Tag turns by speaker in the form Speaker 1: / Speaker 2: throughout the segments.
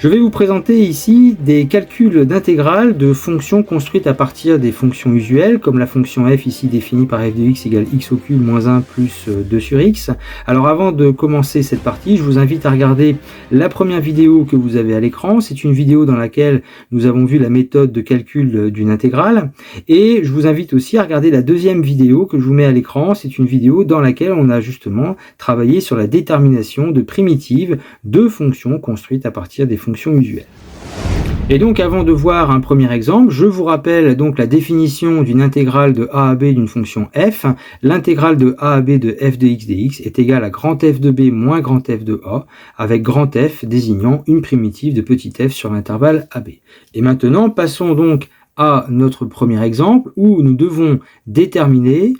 Speaker 1: Je vais vous présenter ici des calculs d'intégrales de fonctions construites à partir des fonctions usuelles, comme la fonction f ici définie par f de x égale x au cube moins 1 plus 2 sur x. Alors avant de commencer cette partie, je vous invite à regarder la première vidéo que vous avez à l'écran. C'est une vidéo dans laquelle nous avons vu la méthode de calcul d'une intégrale. Et je vous invite aussi à regarder la deuxième vidéo que je vous mets à l'écran. C'est une vidéo dans laquelle on a justement travaillé sur la détermination de primitives de fonctions construites à partir des fonctions usuelles. Et donc avant de voir un premier exemple, je vous rappelle donc la définition d'une intégrale de a à b d'une fonction f. L'intégrale de a à b de f de x dx est égale à grand f de b moins grand f de a, avec grand f désignant une primitive de petit f sur l'intervalle ab. Et maintenant, passons donc à notre premier exemple où nous devons déterminer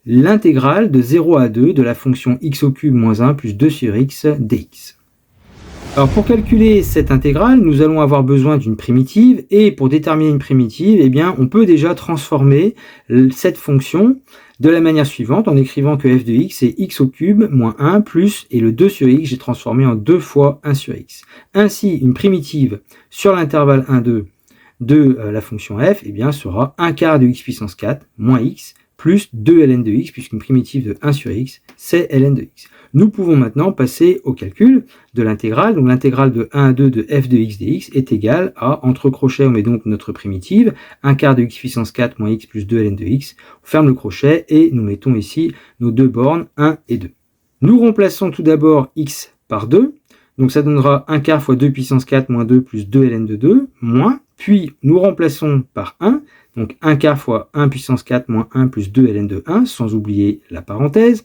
Speaker 1: l'intégrale de 0 à 2 de la fonction x au cube moins 1 plus 2 sur x dx. Alors pour calculer cette intégrale, nous allons avoir besoin d'une primitive, et pour déterminer une primitive, eh bien, on peut déjà transformer cette fonction de la manière suivante, en écrivant que f de x est x au cube moins 1 plus, et le 2 sur x, j'ai transformé en 2 fois 1 sur x. Ainsi, une primitive sur l'intervalle 1, 2 de la fonction f eh bien, sera 1 quart de x puissance 4 moins x plus 2 ln de x, puisqu'une primitive de 1 sur x, c'est ln de x. Nous pouvons maintenant passer au calcul de l'intégrale. Donc l'intégrale de 1 à 2 de f de x dx est égale à, entre crochets, on met donc notre primitive, 1 quart de x puissance 4 moins x plus 2 ln de x. On ferme le crochet et nous mettons ici nos deux bornes 1 et 2. Nous remplaçons tout d'abord x par 2. Donc ça donnera 1 quart fois 2 puissance 4 moins 2 plus 2 ln de 2, moins, puis nous remplaçons par 1, donc 1 quart fois 1 puissance 4 moins 1 plus 2 ln de 1, sans oublier la parenthèse.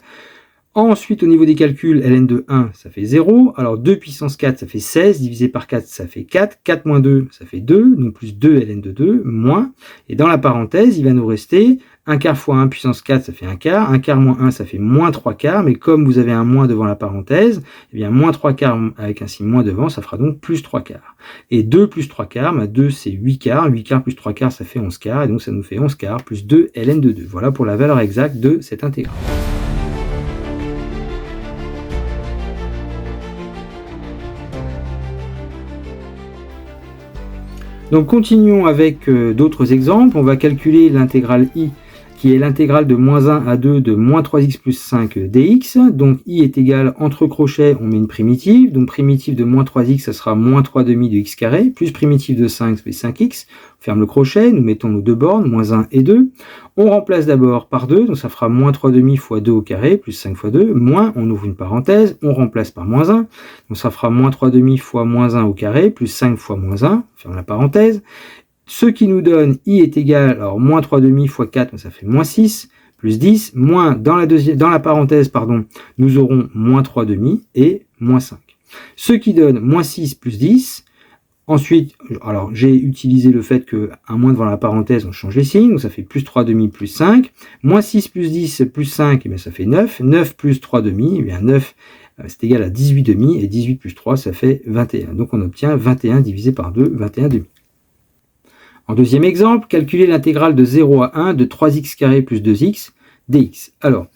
Speaker 1: Ensuite, au niveau des calculs, ln de 1, ça fait 0. Alors 2 puissance 4, ça fait 16, divisé par 4, ça fait 4. 4 moins 2, ça fait 2, donc plus 2 ln de 2, moins. Et dans la parenthèse, il va nous rester 1 quart fois 1 puissance 4, ça fait 1 quart. 1 quart moins 1, ça fait moins 3 quarts. Mais comme vous avez un moins devant la parenthèse, eh bien moins 3 quarts avec un signe moins devant, ça fera donc plus 3 quarts. Et 2 plus 3 quarts, 2 c'est 8 quarts. 8 quarts plus 3 quarts, ça fait 11 quarts. Et donc ça nous fait 11 quarts plus 2 ln de 2. Voilà pour la valeur exacte de cette intégrale. Donc continuons avec d'autres exemples. On va calculer l'intégrale i, qui est l'intégrale de moins 1 à 2 de moins 3x plus 5 dx. Donc i est égal, entre crochets, on met une primitive. Donc primitive de moins 3x, ça sera moins 3 demi de x carré, plus primitive de 5, ça fait 5x. On ferme le crochet, nous mettons nos deux bornes, moins 1 et 2. On remplace d'abord par 2, donc ça fera moins 3 demi fois 2 au carré, plus 5 fois 2, moins, on ouvre une parenthèse, on remplace par moins 1. Donc ça fera moins 3 demi fois moins 1 au carré, plus 5 fois moins 1, on ferme la parenthèse. Ce qui nous donne i est égal, alors moins 3 demi fois 4, ça fait moins 6, plus 10, moins, dans la parenthèse, nous aurons moins 3 demi et moins 5. Ce qui donne moins 6 plus 10. Ensuite, alors j'ai utilisé le fait qu'un moins devant la parenthèse, on change les signes, donc ça fait plus 3 demi plus 5. Moins 6 plus 10 plus 5, et bien ça fait 9. 9 plus 3 demi, et bien 9 c'est égal à 18 demi, et 18 plus 3, ça fait 21. Donc on obtient 21 divisé par 2, 21 demi. En deuxième exemple, calculer l'intégrale de 0 à 1 de 3x carré plus 2x dx. Alors,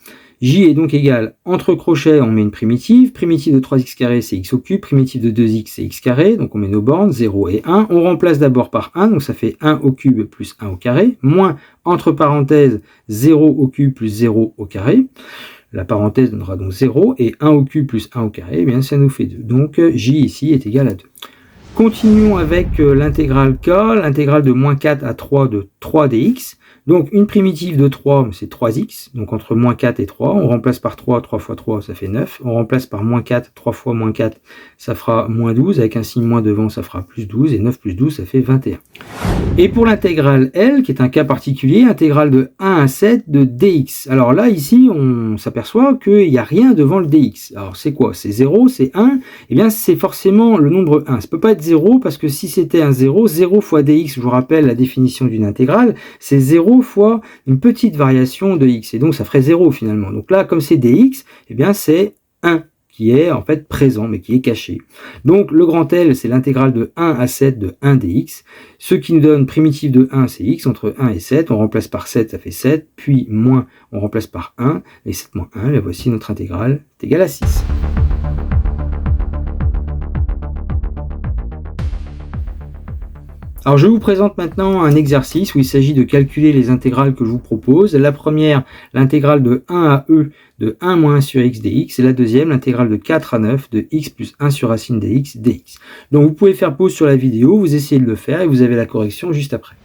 Speaker 1: j est donc égal, entre crochets, on met une primitive. Primitive de 3x carré, c'est x au cube. Primitive de 2x, c'est x carré. Donc on met nos bornes, 0 et 1. On remplace d'abord par 1, donc ça fait 1 au cube plus 1 au carré. Moins, entre parenthèses, 0 au cube plus 0 au carré. La parenthèse donnera donc 0. Et 1 au cube plus 1 au carré, eh bien ça nous fait 2. Donc j ici est égal à 2. Continuons avec l'intégrale k, l'intégrale de moins 4 à 3 de 3 dx. Donc une primitive de 3, c'est 3x, donc entre moins 4 et 3, on remplace par 3, 3 fois 3, ça fait 9, on remplace par moins 4, 3 fois moins 4, ça fera moins 12, avec un signe moins devant, ça fera plus 12, et 9 plus 12, ça fait 21. Et pour l'intégrale L, qui est un cas particulier, intégrale de 1 à 7 de dx. Alors là, ici, on s'aperçoit qu'il n'y a rien devant le dx. Alors c'est quoi? C'est 0, c'est 1, eh bien c'est forcément le nombre 1. Ça ne peut pas être 0, parce que si c'était un 0, 0 fois dx, je vous rappelle la définition d'une intégrale, c'est 0 fois une petite variation de x, et donc ça ferait 0 finalement. Donc là, comme c'est dx, eh bien c'est 1 qui est en fait présent, mais qui est caché. Donc le grand L, c'est l'intégrale de 1 à 7 de 1 dx, ce qui nous donne primitive de 1, c'est x, entre 1 et 7, on remplace par 7, ça fait 7, puis moins, on remplace par 1, et 7 moins 1, et voici notre intégrale est égale à 6. Alors je vous présente maintenant un exercice où il s'agit de calculer les intégrales que je vous propose. La première, l'intégrale de 1 à e de 1 moins 1 sur x dx, et la deuxième, l'intégrale de 4 à 9 de x plus 1 sur racine dx dx. Donc vous pouvez faire pause sur la vidéo, vous essayez de le faire et vous avez la correction juste après.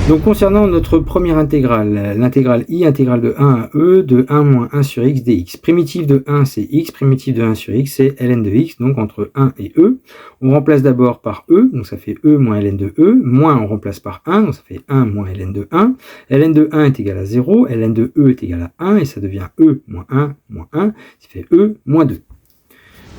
Speaker 1: Donc concernant notre première intégrale, l'intégrale i, intégrale de 1 à e de 1 moins 1 sur x dx. Primitive de 1 c'est x, primitive de 1 sur x c'est ln de x, donc entre 1 et e. On remplace d'abord par e, donc ça fait e moins ln de e, moins on remplace par 1, donc ça fait 1 moins ln de 1. Ln de 1 est égal à 0, ln de e est égal à 1, et ça devient e moins 1 moins 1, ça fait e moins 2.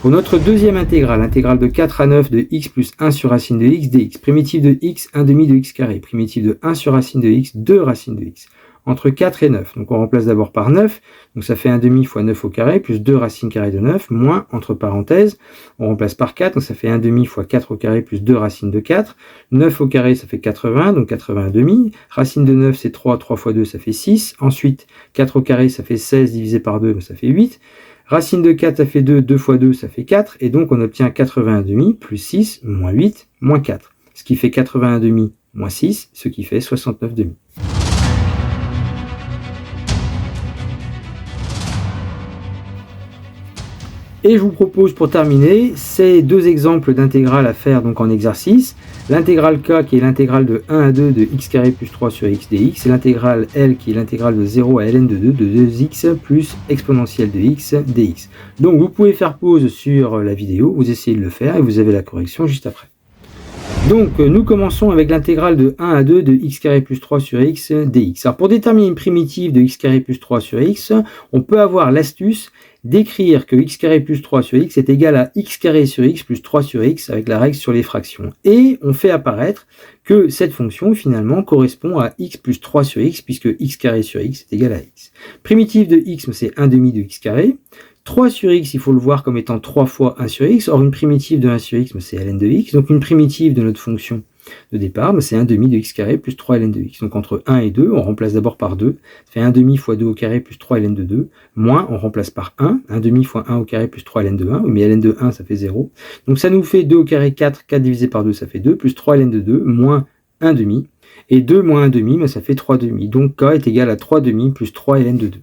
Speaker 1: Pour notre deuxième intégrale, l'intégrale de 4 à 9 de x plus 1 sur racine de x dx, primitive de x, 1 demi de x carré, primitive de 1 sur racine de x, 2 racine de x, entre 4 et 9. Donc on remplace d'abord par 9, donc ça fait 1 demi fois 9 au carré, plus 2 racines carrées de 9, moins, entre parenthèses, on remplace par 4, donc ça fait 1 demi fois 4 au carré, plus 2 racines de 4, 9 au carré ça fait 80, donc 80 demi, racine de 9 c'est 3, 3 fois 2 ça fait 6, ensuite 4 au carré ça fait 16 divisé par 2, ça fait 8, racine de 4, ça fait 2, 2 fois 2, ça fait 4, et donc on obtient 81,5 plus 6, moins 8, moins 4. Ce qui fait 81,5 moins 6, ce qui fait 69,5. Et je vous propose pour terminer ces deux exemples d'intégrales à faire donc en exercice. L'intégrale k qui est l'intégrale de 1 à 2 de x carré plus 3 sur x dx, et l'intégrale L qui est l'intégrale de 0 à ln de 2 de 2x plus exponentielle de x dx. Donc vous pouvez faire pause sur la vidéo, vous essayez de le faire et vous avez la correction juste après. Donc nous commençons avec l'intégrale de 1 à 2 de x carré plus 3 sur x dx. Alors pour déterminer une primitive de x carré plus 3 sur x, on peut avoir l'astuce d'écrire que x carré plus 3 sur x est égal à x carré sur x plus 3 sur x avec la règle sur les fractions. Et on fait apparaître que cette fonction finalement correspond à x plus 3 sur x puisque x carré sur x est égal à x. Primitive de x c'est 1 demi de x carré. 3 sur x, il faut le voir comme étant 3 fois 1 sur x. Or une primitive de 1 sur x c'est ln de x. Donc une primitive de notre fonction de départ, c'est 1 demi de x carré plus 3 ln de x. Donc entre 1 et 2, on remplace d'abord par 2. Ça fait 1 demi fois 2 au carré plus 3 ln de 2. Moins, on remplace par 1. 1 demi fois 1 au carré plus 3 ln de 1. Mais ln de 1, ça fait 0. Donc ça nous fait 2 au carré 4. 4 divisé par 2, ça fait 2. Plus 3 ln de 2, moins 1 demi. Et 2 moins 1 demi, ça fait 3 demi. Donc k est égal à 3 demi plus 3 ln de 2.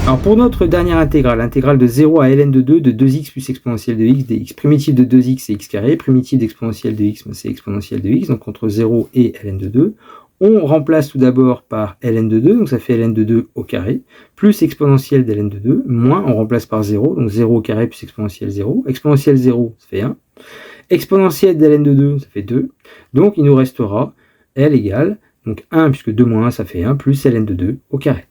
Speaker 1: Alors pour notre dernière intégrale, l'intégrale de 0 à ln de 2 de 2x plus exponentielle de x dx. Primitive de 2x c'est x carré, primitive d'exponentielle de x c'est exponentielle de x, donc entre 0 et ln de 2. On remplace tout d'abord par ln de 2, donc ça fait ln de 2 au carré, plus exponentielle de ln de 2, moins on remplace par 0, donc 0 au carré plus exponentielle 0. Exponentielle 0, ça fait 1. Exponentielle de ln de 2, ça fait 2. Donc il nous restera L égale, donc 1 puisque 2 moins 1 ça fait 1, plus ln de 2 au carré.